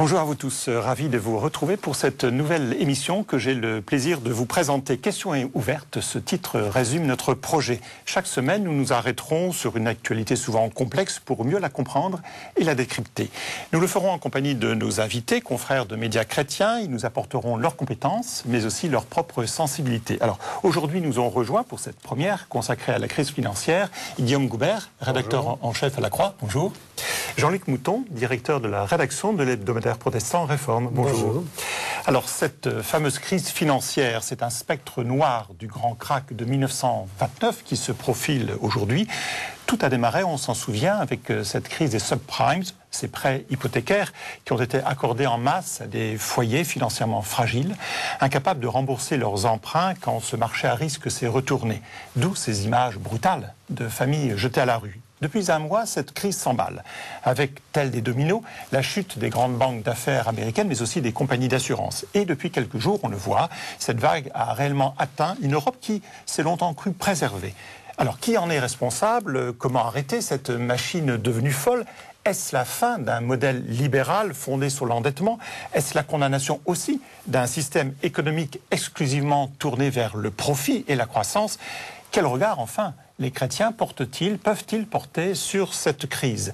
Bonjour à vous tous, ravi de vous retrouver pour cette nouvelle émission que j'ai le plaisir de vous présenter. Question est ouverte, ce titre résume notre projet. Chaque semaine, nous nous arrêterons sur une actualité souvent complexe pour mieux la comprendre et la décrypter. Nous le ferons en compagnie de nos invités, confrères de médias chrétiens. Ils nous apporteront leurs compétences, mais aussi leur propre sensibilité. Alors, aujourd'hui, nous ont rejoint pour cette première consacrée à la crise financière, Guillaume Goubert, rédacteur en chef à La Croix. Bonjour. Jean-Luc Mouton, directeur de la rédaction de l'hebdomadaire protestant Réforme. Bonjour. Alors, cette fameuse crise financière, c'est un spectre noir du grand krach de 1929 qui se profile aujourd'hui. Tout a démarré, on s'en souvient, avec cette crise des subprimes, ces prêts hypothécaires qui ont été accordés en masse à des foyers financièrement fragiles, incapables de rembourser leurs emprunts quand ce marché à risque s'est retourné. D'où ces images brutales de familles jetées à la rue. Depuis un mois, cette crise s'emballe, avec, tel des dominos, la chute des grandes banques d'affaires américaines, mais aussi des compagnies d'assurance. Et depuis quelques jours, on le voit, cette vague a réellement atteint une Europe qui s'est longtemps crue préservée. Alors, qui en est responsable? Comment arrêter cette machine devenue folle? Est-ce la fin d'un modèle libéral fondé sur l'endettement? Est-ce la condamnation aussi d'un système économique exclusivement tourné vers le profit et la croissance? Quel regard, enfin, les chrétiens peuvent-ils porter sur cette crise?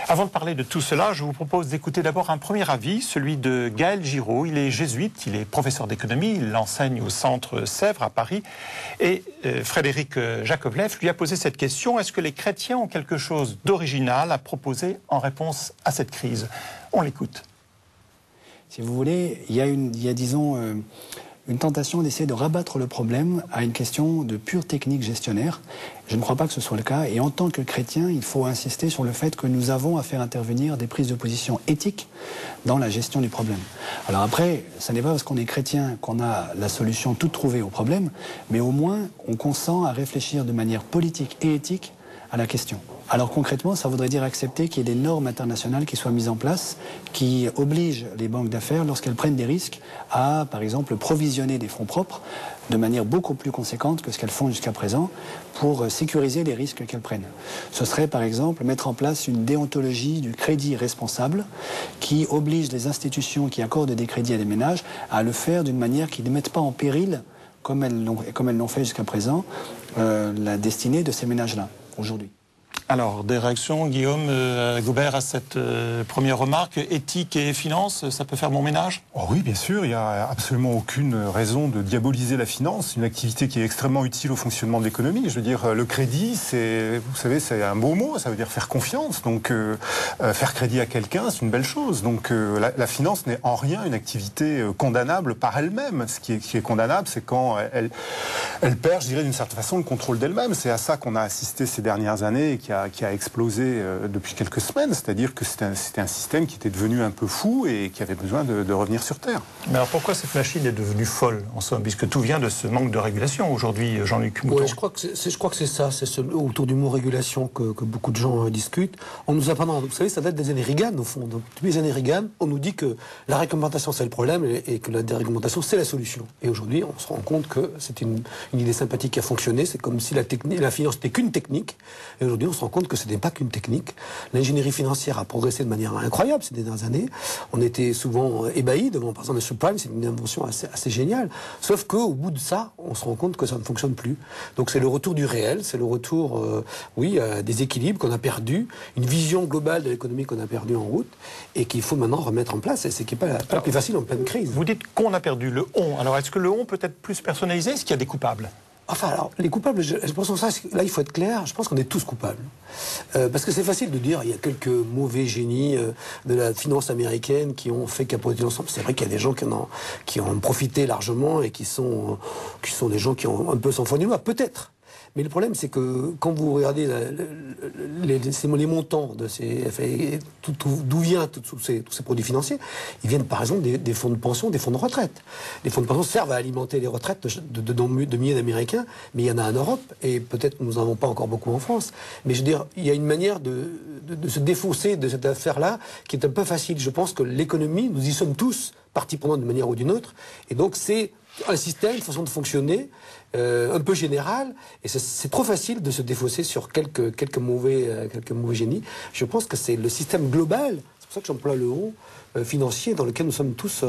Avant de parler de tout cela, je vous propose d'écouter d'abord un premier avis, celui de Gaël Giraud. Il est jésuite, il est professeur d'économie, il enseigne au Centre Sèvres à Paris. Et Frédéric Jakovlev lui a posé cette question: est-ce que les chrétiens ont quelque chose d'original à proposer en réponse à cette crise? On l'écoute. Si vous voulez, il y a disons, une tentation d'essayer de rabattre le problème à une question de pure technique gestionnaire. Je ne crois pas que ce soit le cas. Et en tant que chrétien, il faut insister sur le fait que nous avons à faire intervenir des prises de position éthiques dans la gestion du problème. Alors après, ce n'est pas parce qu'on est chrétien qu'on a la solution toute trouvée au problème, mais au moins on consent à réfléchir de manière politique et éthique à la question. Alors concrètement, ça voudrait dire accepter qu'il y ait des normes internationales qui soient mises en place, qui obligent les banques d'affaires, lorsqu'elles prennent des risques, à, par exemple, provisionner des fonds propres de manière beaucoup plus conséquente que ce qu'elles font jusqu'à présent pour sécuriser les risques qu'elles prennent. Ce serait, par exemple, mettre en place une déontologie du crédit responsable qui oblige les institutions qui accordent des crédits à des ménages à le faire d'une manière qui ne mette pas en péril, comme elles l'ont fait jusqu'à présent, la destinée de ces ménages-là, aujourd'hui. Alors, des réactions, Guillaume Goubert, à cette première remarque? Éthique et finance, ça peut faire bon ménage? Oh oui, bien sûr, il n'y a absolument aucune raison de diaboliser la finance, une activité qui est extrêmement utile au fonctionnement de l'économie. Je veux dire, le crédit, vous savez, c'est un beau mot, ça veut dire faire confiance. Donc, faire crédit à quelqu'un, c'est une belle chose. Donc, la finance n'est en rien une activité condamnable par elle-même. Ce qui est condamnable, c'est quand elle perd, je dirais, d'une certaine façon, le contrôle d'elle-même. C'est à ça qu'on a assisté ces dernières années et qui a explosé depuis quelques semaines, c'est-à-dire que c'était un système qui était devenu un peu fou et qui avait besoin de revenir sur Terre. Mais alors pourquoi cette machine est devenue folle, en somme, puisque tout vient de ce manque de régulation aujourd'hui, Jean-Luc Mouton? Oui, je crois que c'est ça, autour du mot régulation que beaucoup de gens discutent. On nous a pendant, vous savez, ça date des années Reagan, au fond. Donc, depuis les années Reagan, on nous dit que la réglementation c'est le problème et que la déréglementation c'est la solution. Et aujourd'hui, on se rend compte que c'est une idée sympathique qui a fonctionné. C'est comme si la finance n'était qu'une technique. Et aujourd'hui, on se rend compte que ce n'est pas qu'une technique. L'ingénierie financière a progressé de manière incroyable ces dernières années. On était souvent ébahis devant, par exemple, le subprime, c'est une invention assez géniale. Sauf qu'au bout de ça, on se rend compte que ça ne fonctionne plus. Donc c'est le retour du réel, c'est le retour, des équilibres qu'on a perdus, une vision globale de l'économie qu'on a perdue en route et qu'il faut maintenant remettre en place. Et c'est qui n'est pas la plus facile en pleine crise. Vous dites qu'on a perdu le on. Alors est-ce que le on peut être plus personnalisé? Est-ce qu'il y a des coupables? Enfin, alors, les coupables, je pense que ça, là, il faut être clair, je pense qu'on est tous coupables. Parce que c'est facile de dire, il y a quelques mauvais génies de la finance américaine qui ont fait capoter l'ensemble. C'est vrai qu'il y a des gens qui en ont profité largement et qui sont des gens qui ont un peu s'enfoncé du noir, peut-être. Mais le problème, c'est que quand vous regardez les montants de d'où viennent tous ces produits financiers, ils viennent par exemple des fonds de pension, des fonds de retraite. Les fonds de pension servent à alimenter les retraites de milliers d'Américains, mais il y en a en Europe, et peut-être nous n'en avons pas encore beaucoup en France. Mais je veux dire, il y a une manière de se défausser de cette affaire-là qui est un peu facile. Je pense que l'économie, nous y sommes tous partie prenante d'une manière ou d'une autre, et donc c'est un système, une façon de fonctionner un peu général, et c'est trop facile de se défausser sur quelques mauvais génies. Je pense que c'est le système global, c'est pour ça que j'emploie le on, financier dans lequel nous sommes tous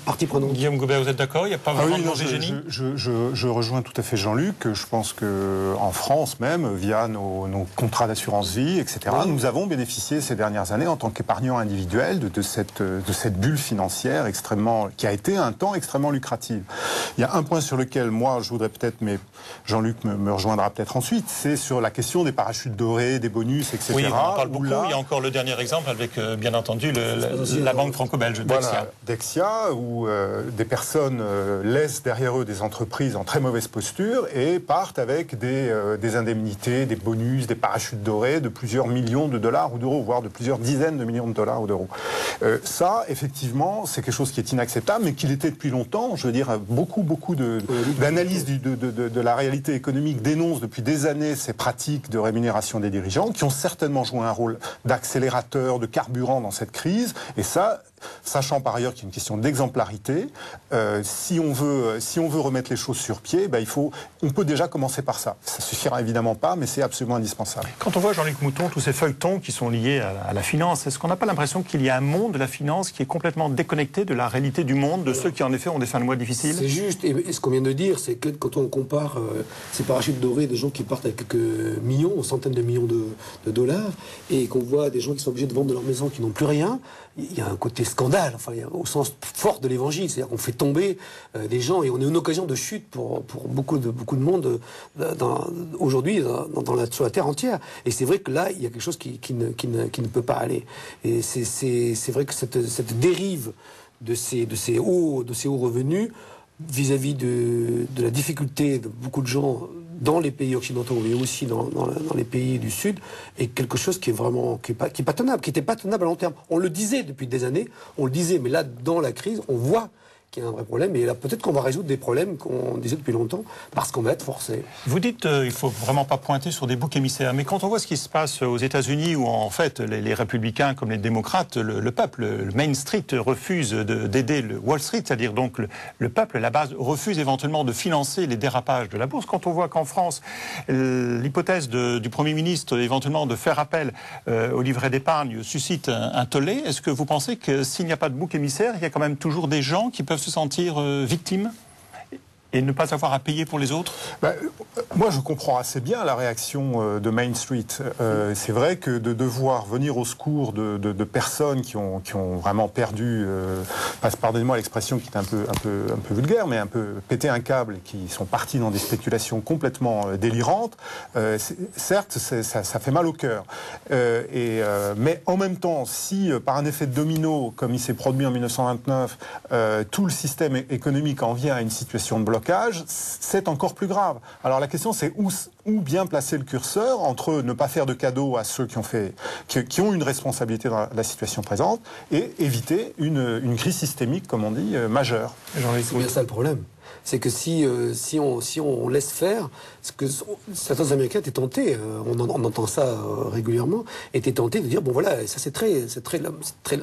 partie prenante. Guillaume Goubert, vous êtes d'accord? Il n'y a pas vraiment de mauvais génie? Je rejoins tout à fait Jean-Luc. Je pense qu'en France même, via nos contrats d'assurance vie, etc., nous avons bénéficié ces dernières années en tant qu'épargnants individuels de cette bulle financière qui a été un temps extrêmement lucrative. Il y a un point sur lequel moi je voudrais peut-être, mais Jean-Luc me rejoindra peut-être ensuite, c'est sur la question des parachutes dorés, des bonus, etc. Oui, on en parle beaucoup. Là, il y a encore le dernier exemple avec, bien entendu, la banque franco-belge Dexia. Voilà, Dexia, où des personnes laissent derrière eux des entreprises en très mauvaise posture et partent avec des indemnités, des bonus, des parachutes dorés de plusieurs millions de dollars ou d'euros, voire de plusieurs dizaines de millions de dollars ou d'euros. Ça, effectivement, c'est quelque chose qui est inacceptable, mais qu'il était depuis longtemps. Je veux dire, beaucoup d'analyses de la réalité économique dénoncent depuis des années ces pratiques de rémunération des dirigeants, qui ont certainement joué un rôle d'accélérateur, de carburant dans cette crise. Et ça, sachant par ailleurs qu'il y a une question d'exemplarité, si on veut remettre les choses sur pied, on peut déjà commencer par ça. Ça suffira évidemment pas, mais c'est absolument indispensable. Quand on voit, Jean-Luc Mouton, tous ces feuilletons qui sont liés à la finance, est-ce qu'on n'a pas l'impression qu'il y a un monde de la finance qui est complètement déconnecté de la réalité du monde, de ceux qui en effet ont des fins de mois difficiles? C'est juste, et ce qu'on vient de dire, c'est que quand on compare ces parachutes dorés, des gens qui partent avec quelques millions, centaines de millions de dollars, et qu'on voit des gens qui sont obligés de vendre leur maison, qui n'ont plus rien, il y a un côté scandale, au sens fort de l'évangile, c'est-à-dire qu'on fait tomber des gens et on est une occasion de chute pour beaucoup de monde aujourd'hui sur la terre entière. Et c'est vrai que là, il y a quelque chose qui ne peut pas aller. Et c'est vrai que cette dérive de ces hauts revenus vis-à-vis de la difficulté de beaucoup de gens dans les pays occidentaux, mais aussi dans les pays du Sud, est quelque chose qui est pas tenable, qui n'était pas tenable à long terme. On le disait depuis des années, mais là, dans la crise, on voit qu'il y a un vrai problème, et là, peut-être qu'on va résoudre des problèmes qu'on disait depuis longtemps, parce qu'on va être forcé. Vous dites qu'il ne faut vraiment pas pointer sur des boucs émissaires, mais quand on voit ce qui se passe aux États-Unis, où en fait les républicains comme les démocrates, le peuple, le Main Street refuse d'aider le Wall Street, c'est-à-dire donc le peuple, la base, refuse éventuellement de financer les dérapages de la bourse. Quand on voit qu'en France, l'hypothèse du Premier ministre éventuellement de faire appel au livret d'épargne suscite un tollé, est-ce que vous pensez que s'il n'y a pas de bouc émissaire, il y a quand même toujours des gens qui peuvent se sentir victimes et ne pas avoir à payer pour les autres? Moi, je comprends assez bien la réaction de Main Street. C'est vrai que de devoir venir au secours de personnes qui ont vraiment perdu, pardonnez-moi l'expression qui est un peu vulgaire, mais un peu pété un câble, et qui sont partis dans des spéculations complètement délirantes, certes, ça fait mal au cœur. Mais en même temps, si par un effet de domino, comme il s'est produit en 1929, tout le système économique en vient à une situation de blocage, c'est encore plus grave. Alors la question, c'est où bien placer le curseur entre ne pas faire de cadeaux à ceux qui ont une responsabilité dans la situation présente et éviter une crise systémique, comme on dit, majeure. C'est bien ça le problème. C'est que si on laisse faire, ce que certains Américains étaient tentés, on entend ça régulièrement, étaient tentés de dire bon voilà, ça c'est très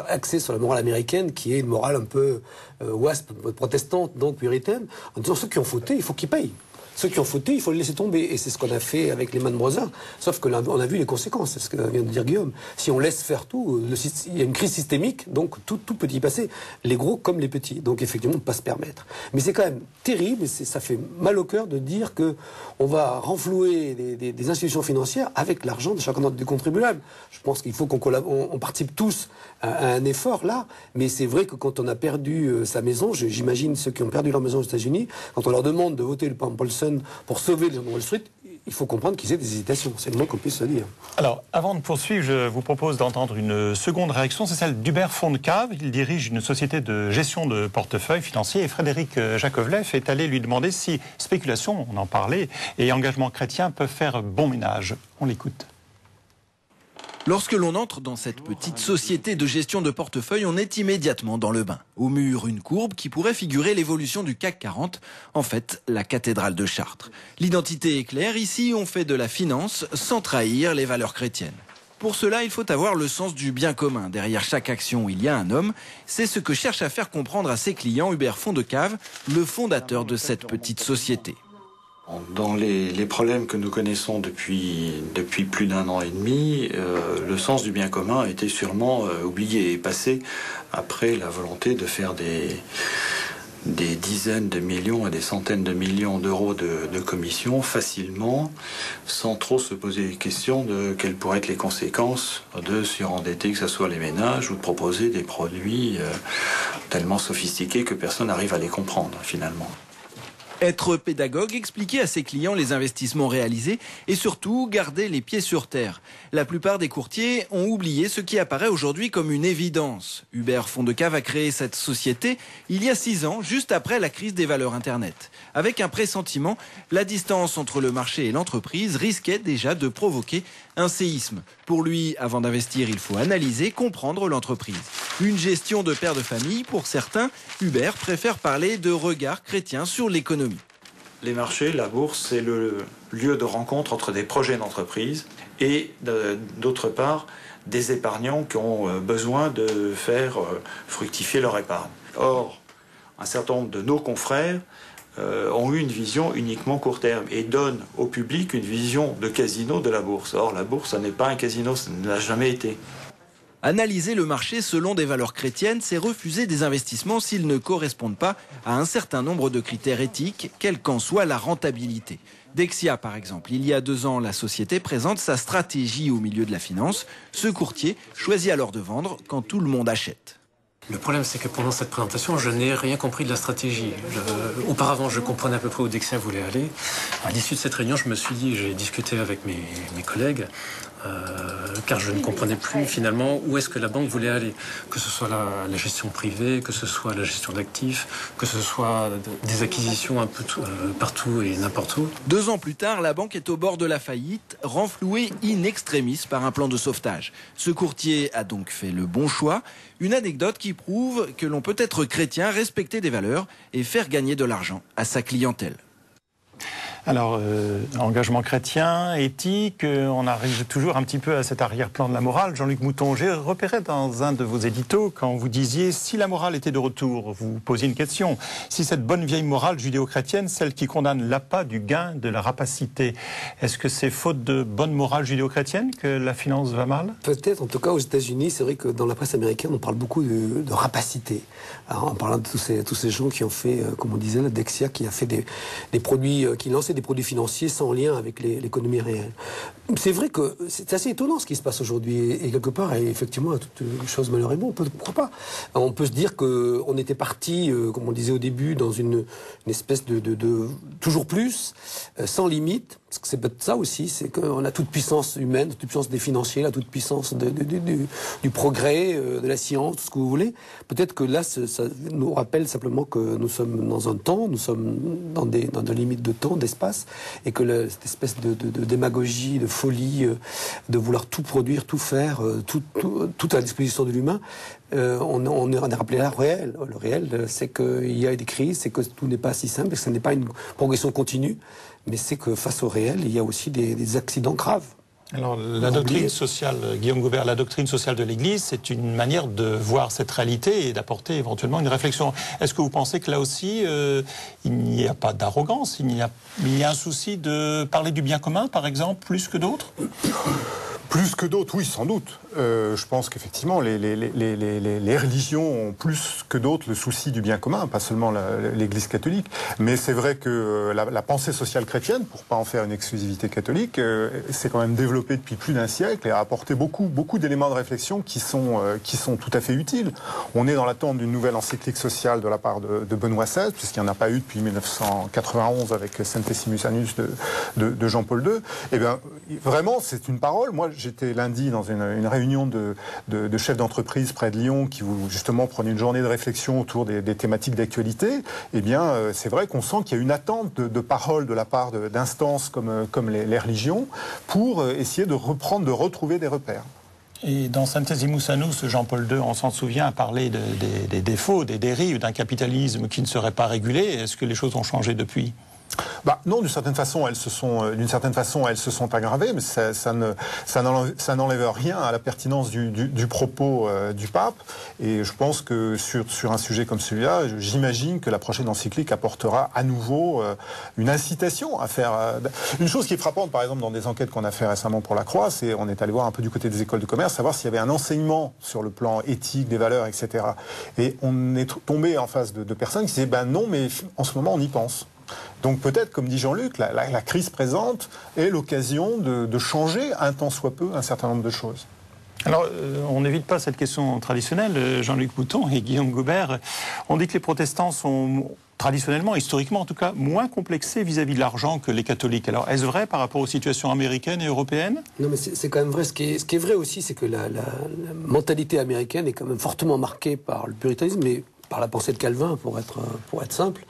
axé sur la morale américaine, qui est une morale un peu WASP, protestante, donc puritaine, en disant ceux qui ont fauté, il faut qu'ils payent. Ceux qui ont fauté, il faut les laisser tomber. Et c'est ce qu'on a fait avec les Lehman Brothers. Sauf que là, on a vu les conséquences. C'est ce que vient de dire Guillaume. Si on laisse faire tout, il y a une crise systémique, donc tout peut y passer. Les gros comme les petits. Donc effectivement, on ne peut pas se permettre. Mais c'est quand même terrible, et ça fait mal au cœur de dire que on va renflouer des institutions financières avec l'argent de chacun des contribuables. Je pense qu'il faut qu'on participe tous à un effort là. Mais c'est vrai que quand on a perdu sa maison, j'imagine ceux qui ont perdu leur maison aux États-Unis, quand on leur demande de voter le Paulson pour sauver les gens de Wall Street, il faut comprendre qu'ils aient des hésitations. C'est le moins qu'on puisse se dire. Alors, avant de poursuivre, je vous propose d'entendre une seconde réaction. C'est celle d'Hubert Fondecave. Il dirige une société de gestion de portefeuille financier. Et Frédéric Jakovlev est allé lui demander si spéculation, on en parlait, et engagement chrétien peuvent faire bon ménage. On l'écoute. Lorsque l'on entre dans cette petite société de gestion de portefeuille, on est immédiatement dans le bain. Au mur, une courbe qui pourrait figurer l'évolution du CAC 40, en fait, la cathédrale de Chartres. L'identité est claire, ici on fait de la finance sans trahir les valeurs chrétiennes. Pour cela, il faut avoir le sens du bien commun. Derrière chaque action, il y a un homme. C'est ce que cherche à faire comprendre à ses clients Hubert Fondecave, le fondateur de cette petite société. Dans les problèmes que nous connaissons depuis plus d'un an et demi, le sens du bien commun a été sûrement oublié et passé après la volonté de faire des dizaines de millions et des centaines de millions d'euros de commissions facilement, sans trop se poser les questions de quelles pourraient être les conséquences de surendetter, que ce soit les ménages, ou de proposer des produits tellement sophistiqués que personne n'arrive à les comprendre finalement. Être pédagogue, expliquer à ses clients les investissements réalisés et surtout garder les pieds sur terre. La plupart des courtiers ont oublié ce qui apparaît aujourd'hui comme une évidence. Hubert Fondecave a créé cette société il y a 6 ans, juste après la crise des valeurs Internet. Avec un pressentiment, la distance entre le marché et l'entreprise risquait déjà de provoquer un séisme. Pour lui, avant d'investir, il faut analyser, comprendre l'entreprise. Une gestion de père de famille, pour certains, Hubert préfère parler de regard chrétien sur l'économie. Les marchés, la bourse, c'est le lieu de rencontre entre des projets d'entreprise et d'autre part des épargnants qui ont besoin de faire fructifier leur épargne. Or, un certain nombre de nos confrères ont eu une vision uniquement court terme et donnent au public une vision de casino de la bourse. Or, la bourse, ça n'est pas un casino, ça ne l'a jamais été. Analyser le marché selon des valeurs chrétiennes, c'est refuser des investissements s'ils ne correspondent pas à un certain nombre de critères éthiques, quelle qu'en soit la rentabilité. Dexia, par exemple. Il y a 2 ans, la société présente sa stratégie au milieu de la finance. Ce courtier choisit alors de vendre quand tout le monde achète. Le problème, c'est que pendant cette présentation, je n'ai rien compris de la stratégie. Auparavant, je comprenais à peu près où Dexia voulait aller. À l'issue de cette réunion, j'ai discuté avec mes collègues, car je ne comprenais plus finalement où est-ce que la banque voulait aller. Que ce soit la gestion privée, que ce soit la gestion d'actifs, que ce soit des acquisitions un peu partout et n'importe où. 2 ans plus tard, la banque est au bord de la faillite, renflouée in extremis par un plan de sauvetage. Ce courtier a donc fait le bon choix. Une anecdote qui prouve que l'on peut être chrétien, respecter des valeurs et faire gagner de l'argent à sa clientèle. Alors, engagement chrétien, éthique, on arrive toujours un petit peu à cet arrière-plan de la morale. Jean-Luc Mouton, j'ai repéré dans un de vos éditos, quand vous disiez « si la morale était de retour », vous posiez une question. Si cette bonne vieille morale judéo-chrétienne, celle qui condamne l'appât du gain, de la rapacité, est-ce que c'est faute de bonne morale judéo-chrétienne que la finance va mal? Peut-être, en tout cas aux États-Unis, c'est vrai que dans la presse américaine, on parle beaucoup de rapacité. Alors, en parlant de tous ces gens qui ont fait, comme on disait, la Dexia, qui a fait des produits, qui lançait des produits financiers sans lien avec l'économie réelle. C'est vrai que c'est assez étonnant ce qui se passe aujourd'hui. Et quelque part, effectivement, toute chose malheur est bon. Pourquoi pas? On peut se dire qu'on était parti, comme on disait au début, dans une espèce de toujours plus, sans limite. Parce que c'est peut-être ça aussi, c'est qu'on a toute puissance humaine, toute puissance des financiers, la toute puissance du progrès, de la science, tout ce que vous voulez. Peut-être que là, ça nous rappelle simplement que nous sommes dans un temps, nous sommes dans des limites de temps, d'espace, et que cette espèce de démagogie, de folie, de vouloir tout produire, tout faire, tout à la disposition de l'humain, on est rappelé là au réel. Le réel, c'est qu'il y a des crises, c'est que tout n'est pas si simple, et que ce n'est pas une progression continue, mais c'est que face au réel, il y a aussi des accidents graves. Alors, la doctrine sociale, Guillaume Goubert, la doctrine sociale de l'Église, c'est une manière de voir cette réalité et d'apporter éventuellement une réflexion. Est-ce que vous pensez que là aussi, il n'y a pas d'arrogance, il y a un souci de parler du bien commun, par exemple, plus que d'autres ? Plus que d'autres, oui, sans doute. Je pense qu'effectivement, les religions ont plus que d'autres le souci du bien commun, pas seulement l'Église catholique. Mais c'est vrai que la pensée sociale chrétienne, pour pas en faire une exclusivité catholique, s'est quand même développée depuis plus d'un siècle et a apporté beaucoup d'éléments de réflexion qui sont tout à fait utiles. On est dans l'attente d'une nouvelle encyclique sociale de la part de Benoît XVI, puisqu'il n'y en a pas eu depuis 1991 avec Centesimus Annus de Jean-Paul II. Eh bien, vraiment, c'est une parole. Moi, j'étais lundi dans une réunion de chefs d'entreprise près de Lyon qui justement prenaient une journée de réflexion autour des thématiques d'actualité. Eh bien, c'est vrai qu'on sent qu'il y a une attente de paroles de la part d'instances comme les religions pour essayer de retrouver des repères. Et dans Centesimus Annus, Jean-Paul II, on s'en souvient, a parlé des défauts, des dérives d'un capitalisme qui ne serait pas régulé. Est-ce que les choses ont changé depuis ? Non, d'une certaine façon, elles se sont aggravées, mais ça n'enlève rien à la pertinence du propos du pape. Et je pense que sur un sujet comme celui-là, j'imagine que la prochaine encyclique apportera à nouveau une incitation à faire. Une chose qui est frappante, par exemple, dans des enquêtes qu'on a fait récemment pour la Croix, c'est on est allé voir un peu du côté des écoles de commerce, savoir s'il y avait un enseignement sur le plan éthique, des valeurs, etc. Et on est tombé en face de personnes qui disaient non, mais en ce moment on y pense. Donc peut-être, comme dit Jean-Luc, la crise présente est l'occasion de changer un tant soit peu un certain nombre de choses. Alors, on n'évite pas cette question traditionnelle. Jean-Luc Mouton et Guillaume Gaubert, on dit que les protestants sont traditionnellement, historiquement en tout cas, moins complexés vis-à-vis de l'argent que les catholiques. Alors, est-ce vrai par rapport aux situations américaines et européennes? Non, mais c'est quand même vrai. Ce qui est vrai aussi, c'est que la mentalité américaine est quand même fortement marquée par le puritanisme, mais par la pensée de Calvin, pour être simple.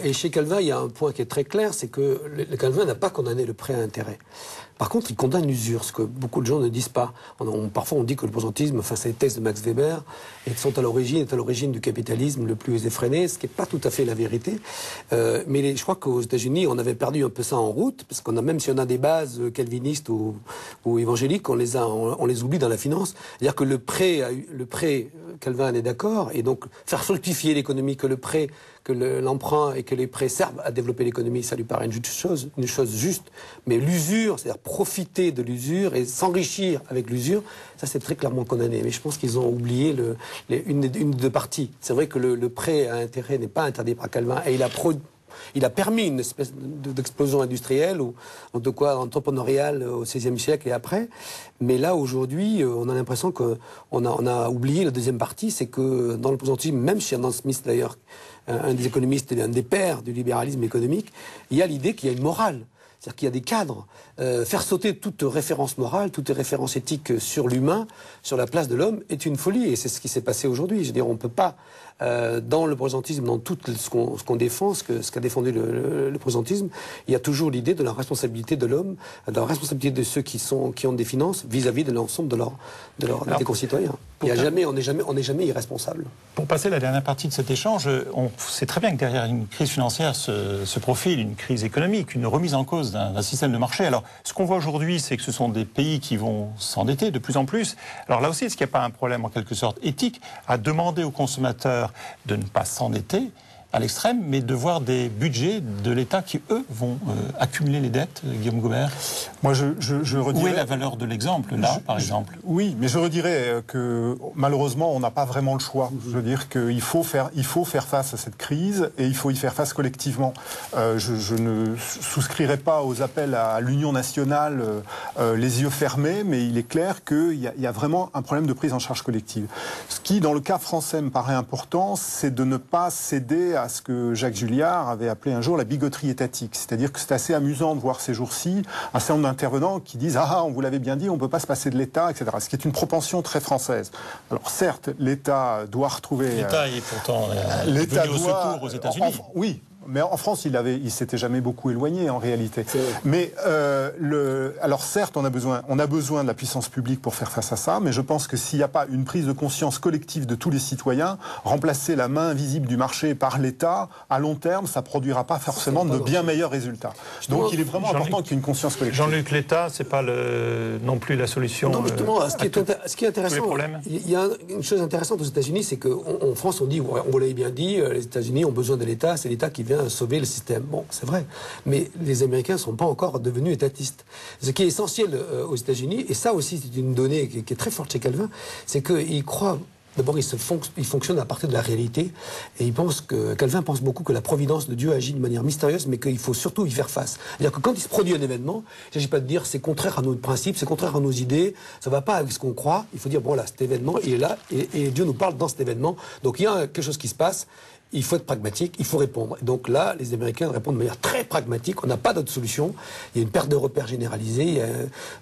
Et chez Calvin, il y a un point qui est très clair, c'est que le Calvin n'a pas condamné le prêt à intérêt. Par contre, il condamne l'usure, ce que beaucoup de gens ne disent pas. Parfois, on dit que le protestantisme, c'est les thèses de Max Weber, est à l'origine du capitalisme le plus effréné, ce qui n'est pas tout à fait la vérité. Mais je crois qu'aux États-Unis, on avait perdu un peu ça en route, parce qu'on a, même si on a des bases calvinistes ou évangéliques, on les oublie dans la finance. C'est-à-dire que le prêt, Calvin est d'accord, et donc faire fructifier l'économie, que l'emprunt et que les prêts servent à développer l'économie, ça lui paraît une chose juste. Mais l'usure, c'est-à-dire profiter de l'usure et s'enrichir avec l'usure, ça c'est très clairement condamné. Mais je pense qu'ils ont oublié une des deux parties. C'est vrai que le prêt à intérêt n'est pas interdit par Calvin, et il a permis une espèce d'explosion industrielle ou de quoi entrepreneuriale au XVIe siècle et après. Mais là, aujourd'hui, on a l'impression qu'on a oublié la deuxième partie, c'est que dans le protestantisme, même chez Adam Smith d'ailleurs, un des économistes et un des pères du libéralisme économique, il y a l'idée qu'il y a une morale. C'est-à-dire qu'il y a des cadres. Faire sauter toute référence morale, toute référence éthique sur l'humain, sur la place de l'homme, est une folie. Et c'est ce qui s'est passé aujourd'hui. Je veux dire, on ne peut pas, dans le protestantisme, dans tout ce qu'on défend, ce qu'a défendu le protestantisme, il y a toujours l'idée de la responsabilité de l'homme, de la responsabilité de ceux qui ont des finances vis-à-vis de l'ensemble des concitoyens. On n'est jamais irresponsable. Pour passer à la dernière partie de cet échange, on sait très bien que derrière une crise financière se profile une crise économique, une remise en cause d'un système de marché. Alors, ce qu'on voit aujourd'hui, c'est que ce sont des pays qui vont s'endetter de plus en plus. Alors là aussi, est-ce qu'il n'y a pas un problème en quelque sorte éthique à demander aux consommateurs de ne pas s'endetter à l'extrême, mais de voir des budgets de l'État qui, eux, vont accumuler les dettes, Guillaume Gaubert? Moi, je redirais... Où est la valeur de l'exemple, là, par exemple? Oui, mais je redirais que, malheureusement, on n'a pas vraiment le choix. Je veux dire qu'il faut faire face à cette crise, et il faut y faire face collectivement. Je ne souscrirai pas aux appels à l'union nationale les yeux fermés, mais il est clair qu'il y a vraiment un problème de prise en charge collective. Ce qui, dans le cas français, me paraît important, c'est de ne pas céder à ce que Jacques Julliard avait appelé un jour la bigoterie étatique. C'est-à-dire que c'est assez amusant de voir ces jours-ci un certain nombre d'intervenants qui disent « Ah, on vous l'avait bien dit, on ne peut pas se passer de l'État, etc. » Ce qui est une propension très française. Alors certes, l'État doit retrouver... L'État est pourtant venu au secours aux États-Unis. Oui. Mais en France, il s'était jamais beaucoup éloigné en réalité. Mais alors certes, on a besoin de la puissance publique pour faire face à ça, mais je pense que s'il n'y a pas une prise de conscience collective de tous les citoyens, remplacer la main invisible du marché par l'État, à long terme, ça produira pas forcément de bien meilleurs résultats. Donc il est vraiment important qu'il y ait une conscience collective. Jean-Luc, l'État, c'est pas non plus la solution. Non, justement, ce qui est intéressant, il y a une chose intéressante aux États-Unis, c'est qu'en France, on dit, on vous l'avait bien dit, les États-Unis ont besoin de l'État, c'est l'État qui vient sauver le système. Bon, c'est vrai. Mais les Américains ne sont pas encore devenus étatistes. Ce qui est essentiel aux États-Unis, et ça aussi c'est une donnée qui est très forte chez Calvin, c'est qu'ils croient... D'abord, il fonctionne à partir de la réalité, et Calvin pense beaucoup que la providence de Dieu agit de manière mystérieuse, mais qu'il faut surtout y faire face. C'est-à-dire que quand il se produit un événement, il ne s'agit pas de dire c'est contraire à nos principes, c'est contraire à nos idées, ça ne va pas avec ce qu'on croit. Il faut dire, bon là, cet événement, il est là, et Dieu nous parle dans cet événement. Donc il y a quelque chose qui se passe, il faut être pragmatique, il faut répondre. Et donc là, les Américains répondent de manière très pragmatique, on n'a pas d'autre solution, il y a une perte de repères généralisée,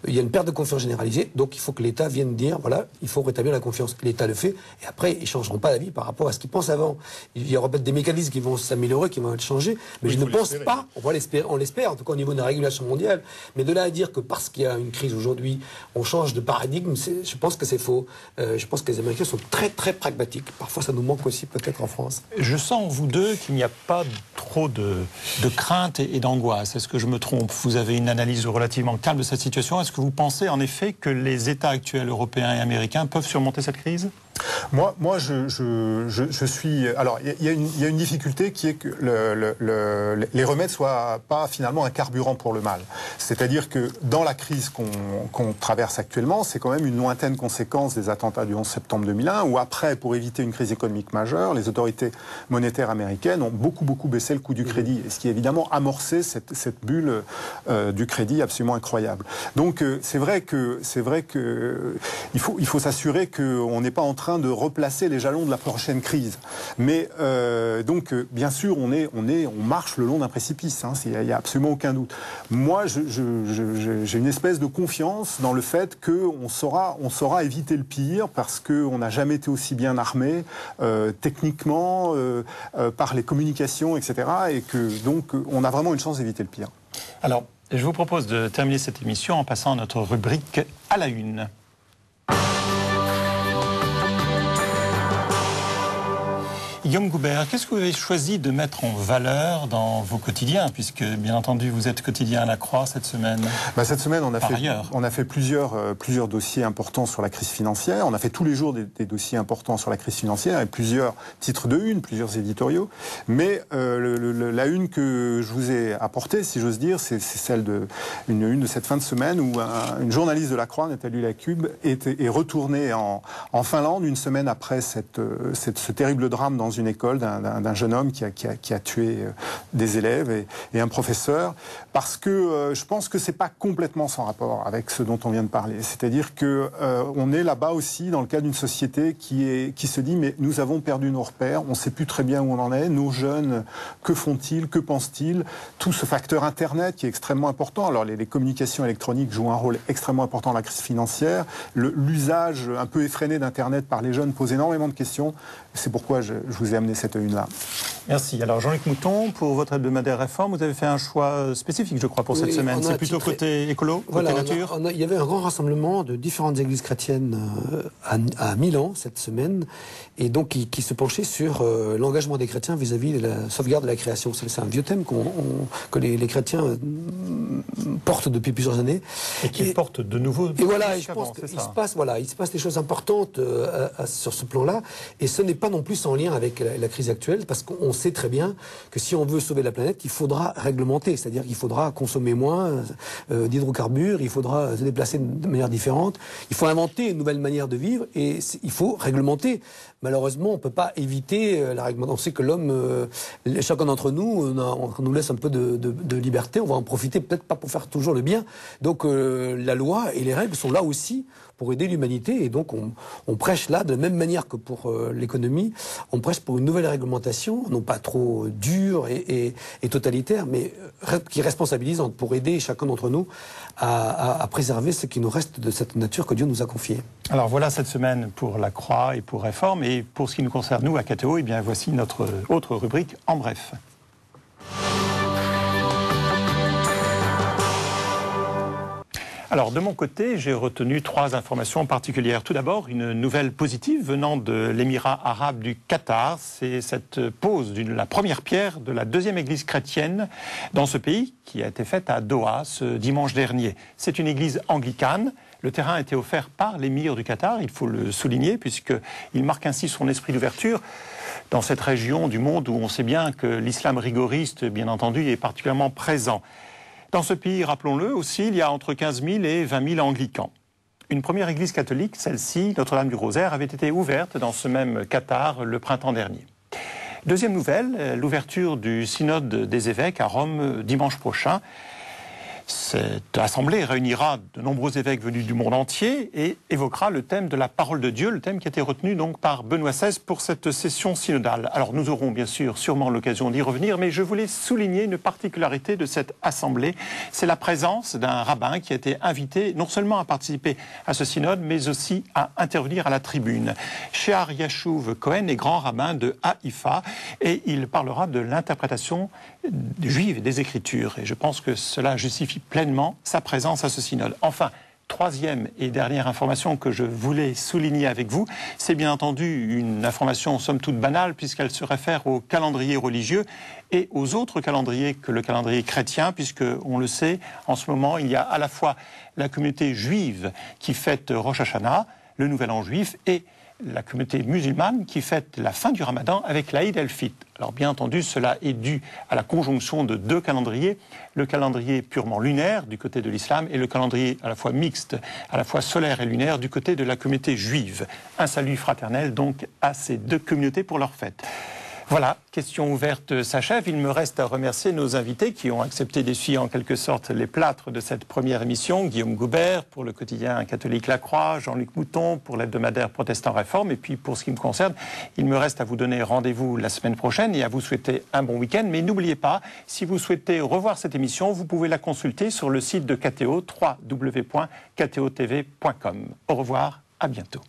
il y a une perte de confiance généralisée, donc il faut que l'État vienne dire, voilà, il faut rétablir la confiance. L'État le fait, et après, ils ne changeront pas d'avis par rapport à ce qu'ils pensent avant. Il y aura peut-être des mécanismes qui vont s'améliorer, qui vont être changés, mais je ne pense pas, on l'espère, en tout cas au niveau de la régulation mondiale, mais de là à dire que parce qu'il y a une crise aujourd'hui, on change de paradigme, je pense que c'est faux. Je pense que les Américains sont très très pragmatiques. Parfois, ça nous manque aussi peut-être en France. Je sens en vous deux qu'il n'y a pas trop de crainte et d'angoisse. Est-ce que je me trompe? Vous avez une analyse relativement calme de cette situation. Est-ce que vous pensez en effet que les États actuels européens et américains peuvent surmonter cette crise? Moi, je suis. Alors, il y a une difficulté qui est que les remèdes soient pas finalement un carburant pour le mal. C'est-à-dire que dans la crise qu'on traverse actuellement, c'est quand même une lointaine conséquence des attentats du 11 septembre 2001, où après, pour éviter une crise économique majeure, les autorités monétaires américaines ont beaucoup baissé le coût du crédit, ce qui a évidemment amorcé cette bulle du crédit absolument incroyable. Donc, c'est vrai que il faut s'assurer qu'on n'est pas en train de replacer les jalons de la prochaine crise. Mais bien sûr, on marche le long d'un précipice. Il n'y a absolument aucun doute. Moi, j'ai une espèce de confiance dans le fait qu'on saura éviter le pire parce qu'on n'a jamais été aussi bien armé techniquement, par les communications, etc. Et que donc on a vraiment une chance d'éviter le pire. Alors, je vous propose de terminer cette émission en passant à notre rubrique à la une. Guillaume Goubert, qu'est-ce que vous avez choisi de mettre en valeur dans vos quotidiens, puisque bien entendu vous êtes quotidien à la Croix cette semaine? Cette semaine on a fait plusieurs dossiers importants sur la crise financière. On a fait tous les jours des dossiers importants sur la crise financière et plusieurs titres de une, plusieurs éditoriaux. Mais la une que je vous ai apportée, si j'ose dire, c'est celle une une de cette fin de semaine où une journaliste de la Croix, Nathalie Lacube, est retournée en Finlande une semaine après ce terrible drame dans une école d'un jeune homme qui a tué des élèves et un professeur, parce que je pense que c'est pas complètement sans rapport avec ce dont on vient de parler. C'est-à-dire que on est là-bas aussi dans le cas d'une société qui se dit mais nous avons perdu nos repères, on sait plus très bien où on en est, nos jeunes, que font-ils, que pensent-ils, tout ce facteur Internet qui est extrêmement important. Alors les communications électroniques jouent un rôle extrêmement important dans la crise financière, l'usage un peu effréné d'Internet par les jeunes pose énormément de questions, c'est pourquoi je vous ai amené cette une-là. Merci. Alors Jean-Luc Mouton, pour votre hebdomadaire Réforme, vous avez fait un choix spécifique, je crois, pour cette semaine. C'est plutôt côté écolo, côté nature? Il y avait un grand rassemblement de différentes églises chrétiennes à Milan cette semaine, et donc qui se penchait sur l'engagement des chrétiens vis-à-vis de la sauvegarde de la création. C'est un vieux thème que les chrétiens portent depuis plusieurs années. Et qu'ils portent de nouveau. Et voilà, je pense qu'il se passe des choses importantes sur ce plan-là, et ce n'est pas non plus en lien avec la crise actuelle, parce qu'on sait très bien que si on veut sauver la planète, il faudra réglementer, c'est-à-dire qu'il faudra consommer moins d'hydrocarbures, il faudra se déplacer de manière différente, il faut inventer une nouvelle manière de vivre et il faut réglementer. Malheureusement, on ne peut pas éviter la réglementation. On sait que l'homme, chacun d'entre nous, on nous laisse un peu de liberté, on va en profiter peut-être pas pour faire toujours le bien. Donc la loi et les règles sont là aussi pour aider l'humanité, et donc on prêche là, de la même manière que pour l'économie, on prêche pour une nouvelle réglementation, non pas trop dure et totalitaire, mais qui est responsabilisante, pour aider chacun d'entre nous à préserver ce qui nous reste de cette nature que Dieu nous a confiée. Alors voilà cette semaine pour la Croix et pour Réforme, et pour ce qui nous concerne nous à KTO, eh bien voici notre autre rubrique en bref. Alors, de mon côté, j'ai retenu 3 informations particulières. Tout d'abord, une nouvelle positive venant de l'Émirat arabe du Qatar. C'est cette pose de la première pierre de la 2e église chrétienne dans ce pays, qui a été faite à Doha ce dimanche dernier. C'est une église anglicane. Le terrain a été offert par l'émir du Qatar, il faut le souligner, puisqu'il marque ainsi son esprit d'ouverture dans cette région du monde où on sait bien que l'islam rigoriste, bien entendu, est particulièrement présent. Dans ce pays, rappelons-le aussi, il y a entre 15 000 et 20 000 anglicans. Une première église catholique, celle-ci, Notre-Dame du Rosaire, avait été ouverte dans ce même Qatar le printemps dernier. Deuxième nouvelle, l'ouverture du synode des évêques à Rome dimanche prochain. Cette assemblée réunira de nombreux évêques venus du monde entier et évoquera le thème de la parole de Dieu, le thème qui a été retenu donc par Benoît XVI pour cette session synodale. Alors nous aurons bien sûr sûrement l'occasion d'y revenir, mais je voulais souligner une particularité de cette assemblée, c'est la présence d'un rabbin qui a été invité non seulement à participer à ce synode, mais aussi à intervenir à la tribune. Shear Yashuv Cohen est grand rabbin de Haïfa et il parlera de l'interprétation juive des Écritures. Et je pense que cela justifie pleinement sa présence à ce synode. Enfin, troisième et dernière information que je voulais souligner avec vous, c'est bien entendu une information somme toute banale puisqu'elle se réfère au calendrier religieux et aux autres calendriers que le calendrier chrétien, puisque, on le sait, en ce moment, il y a à la fois la communauté juive qui fête Rosh Hashanah, le Nouvel An juif, et la communauté musulmane qui fête la fin du Ramadan avec l'Aïd el-Fitr. Alors bien entendu, cela est dû à la conjonction de deux calendriers, le calendrier purement lunaire du côté de l'islam et le calendrier à la fois mixte, à la fois solaire et lunaire du côté de la communauté juive. Un salut fraternel donc à ces deux communautés pour leur fête. Voilà, question ouverte s'achève. Il me reste à remercier nos invités qui ont accepté d'essuyer en quelque sorte les plâtres de cette première émission. Guillaume Goubert pour le quotidien catholique La Croix, Jean-Luc Mouton pour l'hebdomadaire Protestant Réforme. Et puis pour ce qui me concerne, il me reste à vous donner rendez-vous la semaine prochaine et à vous souhaiter un bon week-end. Mais n'oubliez pas, si vous souhaitez revoir cette émission, vous pouvez la consulter sur le site de KTO, www.ktotv.com. Au revoir, à bientôt.